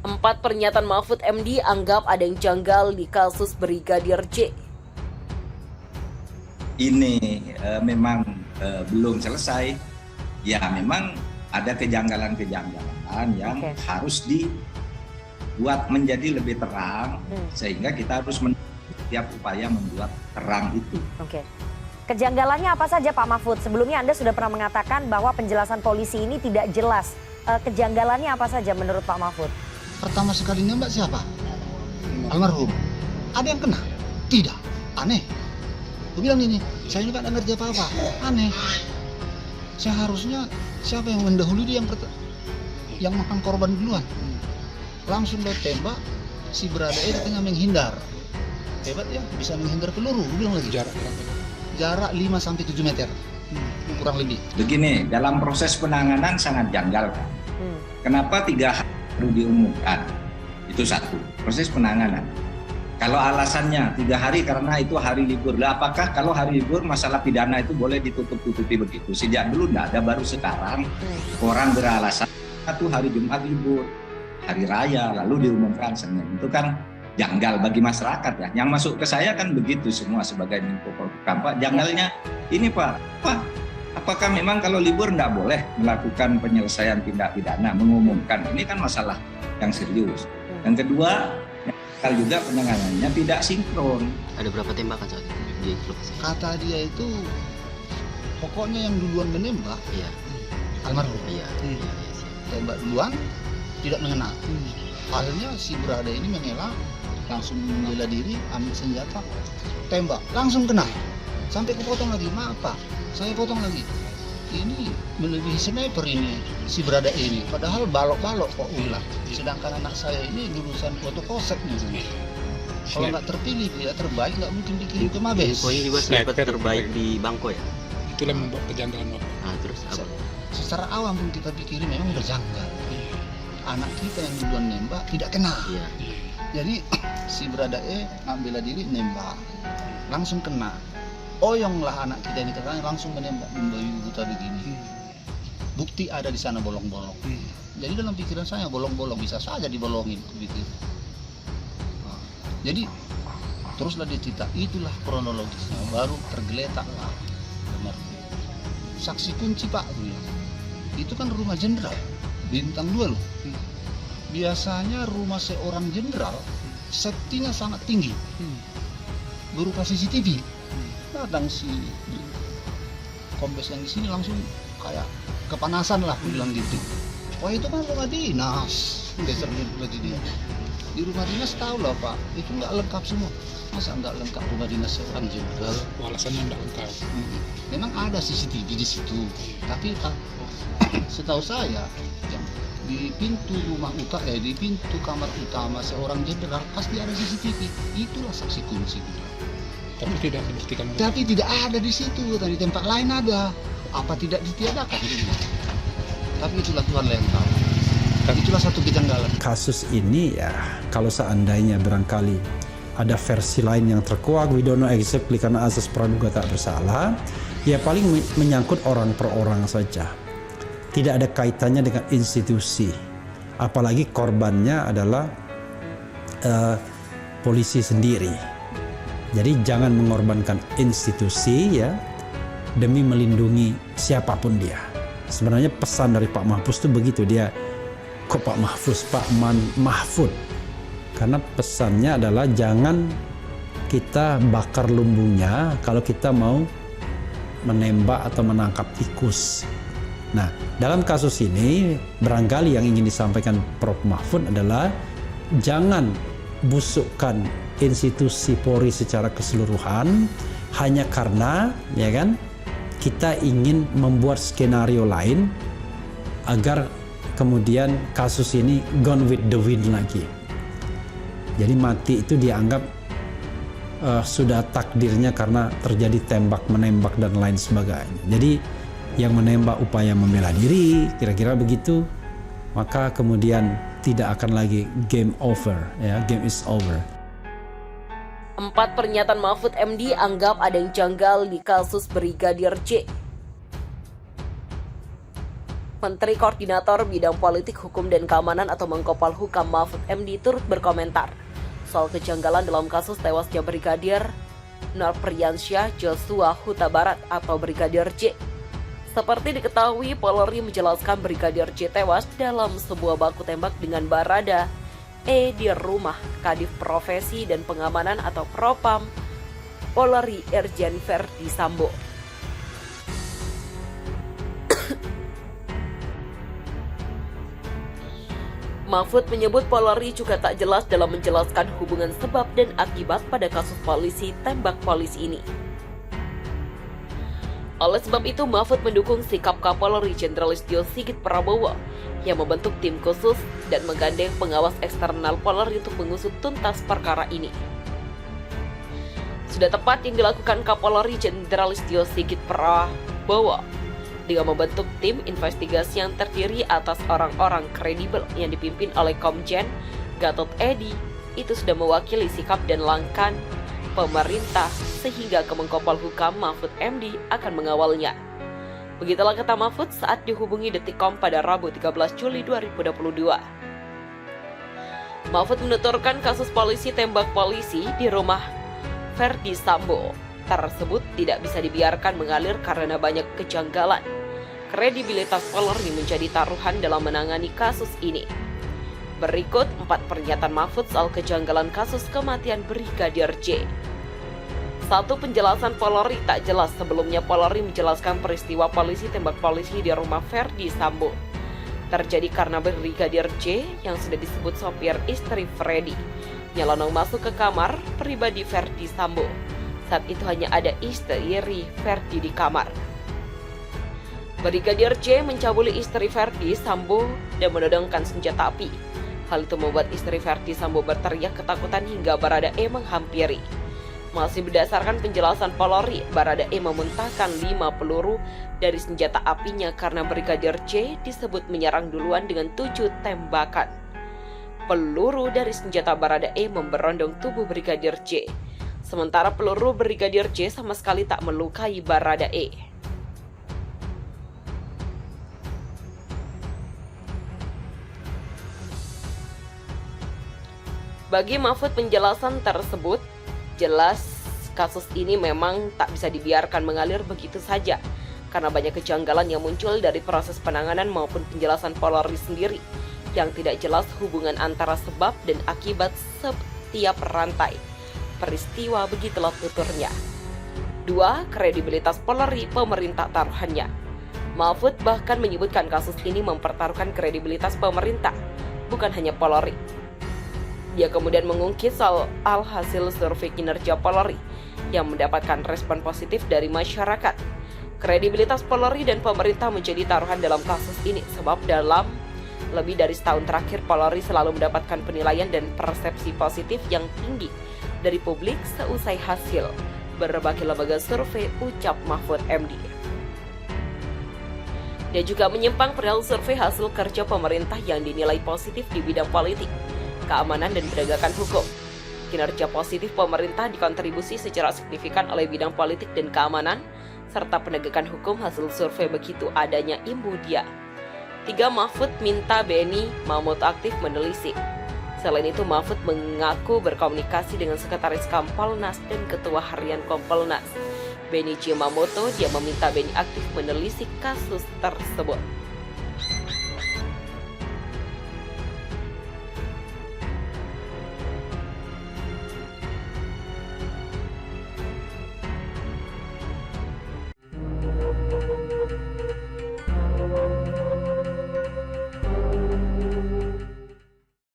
4 pernyataan Mahfud MD anggap ada yang janggal di kasus Brigadir J. Ini memang belum selesai. Ya memang ada kejanggalan-kejanggalan yang harus dibuat menjadi lebih terang, sehingga kita harus setiap upaya membuat terang itu. Kejanggalannya apa saja Pak Mahfud? Sebelumnya Anda sudah pernah mengatakan bahwa penjelasan polisi ini tidak jelas. Kejanggalannya apa saja menurut Pak Mahfud? Pertama sekali nembak siapa? Almarhum. Ada yang kena? Tidak. Aneh. Gue bilang ini, saya juga nggak ngerti apa-apa. Aneh. Seharusnya siapa yang mendahului dia yang makan korban duluan? Langsung dia tembak, si Beradae katanya menghindar. Hebat ya, bisa menghindar peluru. Gue bilang lagi. Jarak 5-7 meter. Kurang lebih. Begini, dalam proses penanganan sangat janggal kan. Kenapa 3 hari baru diumumkan? Itu satu, proses penanganan. Kalau alasannya 3 hari karena itu hari libur, lah apakah kalau hari libur masalah pidana itu boleh ditutup-tutupi begitu? Sejak dulu enggak ada, baru sekarang orang beralasan itu hari Jumat libur, hari raya, lalu diumumkan Senin. Itu kan janggal bagi masyarakat ya. Yang masuk ke saya kan begitu semua sebagai Menko Polhukam. Pak, janggalnya ini Pak, apakah memang kalau libur enggak boleh melakukan penyelesaian tindak pidana, mengumumkan? Ini kan masalah yang serius. Yang kedua, kalau juga penanganannya tidak sinkron. Ada berapa tembakan saat itu di lokasi? Kata dia itu, pokoknya yang duluan menembak, almarhum. Tembak duluan, tidak mengenal. Akhirnya si Beradae ini mengelak, langsung membela diri, ambil senjata, tembak, langsung kena. Sampai kepotong lagi, maaf Pak, saya potong lagi. Ini melebihi sniper ini, si Beradae ini. Padahal balok-balok kok bilang. Sedangkan anak saya ini lulusan fotokosek nih. Kalau nggak terpilih, dia terbaik nggak mungkin dikirim ke Mabes. Poin juga sniper terbaik di Bangko ya? Itulah membuat kejanggalan Bapak. Nah, terus apa? Secara awam pun kita pikirin memang berjanggal. Anak kita yang duluan nembak tidak kena. Jadi si Beradae ngambil diri nembak, langsung kena. Oyonglah anak kita ini katanya langsung menembak membayu buta begini. Bukti ada di sana bolong-bolong. Jadi dalam pikiran saya bolong-bolong bisa saja dibolongin begitu. Jadi teruslah dia cerita, itulah kronologisnya, baru tergeletaklah. Saksi kunci Pak, itu kan rumah jenderal, bintang 2 loh. Biasanya rumah seorang jenderal safety-nya sangat tinggi, berupa CCTV. Kadang si kombes yang di sini langsung kayak kepanasan lah bilang gitu. Wah itu kan rumah dinas, beserta dia. Di rumah dinas tahu lah Pak, itu nggak lengkap semua. Masa nggak lengkap rumah dinas seorang jenderal? Alasannya nggak lengkap. Memang ada CCTV di situ, tapi setahu saya yang di pintu rumah utama, di pintu kamar utama seorang jenderal pasti ada CCTV. Itulah saksi kunci. Tapi tidak dibuktikan. Tapi tidak ada di situ, di tempat lain ada. Apa tidak ditiadakan? Tapi itulah Tuhan yang tahu. Itulah satu kejanggalan. Kasus ini ya, kalau seandainya barangkali ada versi lain yang terkuak, we don't know exactly karena asas praduga tak bersalah, ya paling menyangkut orang per orang saja. Tidak ada kaitannya dengan institusi. Apalagi korbannya adalah polisi sendiri. Jadi jangan mengorbankan institusi ya demi melindungi siapapun dia. Sebenarnya pesan dari Pak Mahfud itu begitu, dia kok Pak Mahfud. Karena pesannya adalah jangan kita bakar lumbungnya kalau kita mau menembak atau menangkap tikus. Nah, dalam kasus ini barangkali yang ingin disampaikan Prof Mahfud adalah jangan busukkan institusi Polri secara keseluruhan hanya karena ya kan kita ingin membuat skenario lain agar kemudian kasus ini gone with the wind lagi. Jadi mati itu dianggap sudah takdirnya karena terjadi tembak menembak dan lain sebagainya. Jadi yang menembak upaya membela diri, kira-kira begitu, maka kemudian tidak akan lagi game over, ya, game is over. 4 pernyataan Mahfud MD anggap ada yang janggal di kasus Brigadir J. Menteri Koordinator Bidang Politik, Hukum, dan Keamanan atau Menkopol Hukam Mahfud MD turut berkomentar soal kejanggalan dalam kasus tewasnya Brigadir Nofriansyah Joshua Huta Barat atau Brigadir J. Seperti diketahui, Polri menjelaskan Brigadir J tewas dalam sebuah baku tembak dengan Barada E di rumah Kadif Profesi dan Pengamanan atau Propam Polri Irjen Verdi Sambo. Mahfud menyebut Polri juga tak jelas dalam menjelaskan hubungan sebab dan akibat pada kasus polisi tembak polisi ini. Oleh sebab itu, Mahfud mendukung sikap Kapolri Jenderal Listio Sigit Prabowo yang membentuk tim khusus dan menggandeng pengawas eksternal Polri untuk mengusut tuntas perkara ini. Sudah tepat yang dilakukan Kapolri Jenderal Listio Sigit Prabowo dengan membentuk tim investigasi yang terdiri atas orang-orang kredibel yang dipimpin oleh Komjen Gatot Edi. Itu sudah mewakili sikap dan langkah pemerintah sehingga Kemenkopol Hukam Mahfud MD akan mengawalnya. Begitulah kata Mahfud saat dihubungi Detikcom pada Rabu 13 Juli 2022. Mahfud menuturkan kasus polisi tembak polisi di rumah Verdi Sambo tersebut tidak bisa dibiarkan mengalir karena banyak kejanggalan. Kredibilitas Polri menjadi taruhan dalam menangani kasus ini. Berikut 4 pernyataan Mahfud soal kejanggalan kasus kematian Brigadir J. 1. Penjelasan Polri tak jelas. Sebelumnya Polri menjelaskan peristiwa polisi tembak polisi di rumah Verdi Sambo terjadi karena Brigadir J yang sudah disebut sopir istri Freddy nyelonong masuk ke kamar pribadi Verdi Sambo. Saat itu hanya ada istri Verdi di kamar. Brigadir J mencabuli istri Verdi Sambo dan menodongkan senjata api. Hal itu membuat istri Verdi Sambo berteriak ketakutan hingga Barada E menghampiri. Masih berdasarkan penjelasan Polri, Barada E memuntahkan 5 peluru dari senjata apinya karena Brigadir J disebut menyerang duluan dengan 7 tembakan. Peluru dari senjata Barada E memberondong tubuh Brigadir J. Sementara peluru Brigadir J sama sekali tak melukai Barada E. Bagi Mahfud, penjelasan tersebut jelas kasus ini memang tak bisa dibiarkan mengalir begitu saja karena banyak kejanggalan yang muncul dari proses penanganan maupun penjelasan Polri sendiri yang tidak jelas hubungan antara sebab dan akibat setiap rantai peristiwa, begitulah tuturnya. 2. Kredibilitas Polri, pemerintah taruhannya. Mahfud bahkan menyebutkan kasus ini mempertaruhkan kredibilitas pemerintah, bukan hanya Polri. Dia kemudian mengungkit soal hasil survei kinerja Polri yang mendapatkan respon positif dari masyarakat. Kredibilitas Polri dan pemerintah menjadi taruhan dalam kasus ini sebab dalam lebih dari setahun terakhir Polri selalu mendapatkan penilaian dan persepsi positif yang tinggi dari publik seusai hasil berbagai lembaga survei, ucap Mahfud MD. Dia juga menyimpang perihal survei hasil kerja pemerintah yang dinilai positif di bidang politik, keamanan, dan penegakan hukum. Kinerja positif pemerintah dikontribusi secara signifikan oleh bidang politik dan keamanan, serta penegakan hukum hasil survei begitu adanya imbu dia. 3. Mahfud minta Beni Mamoto aktif menelisik. Selain itu, Mahfud mengaku berkomunikasi dengan Sekretaris Kompolnas dan Ketua Harian Kompolnas, Beni Mamoto. Dia meminta Beni aktif menelisik kasus tersebut.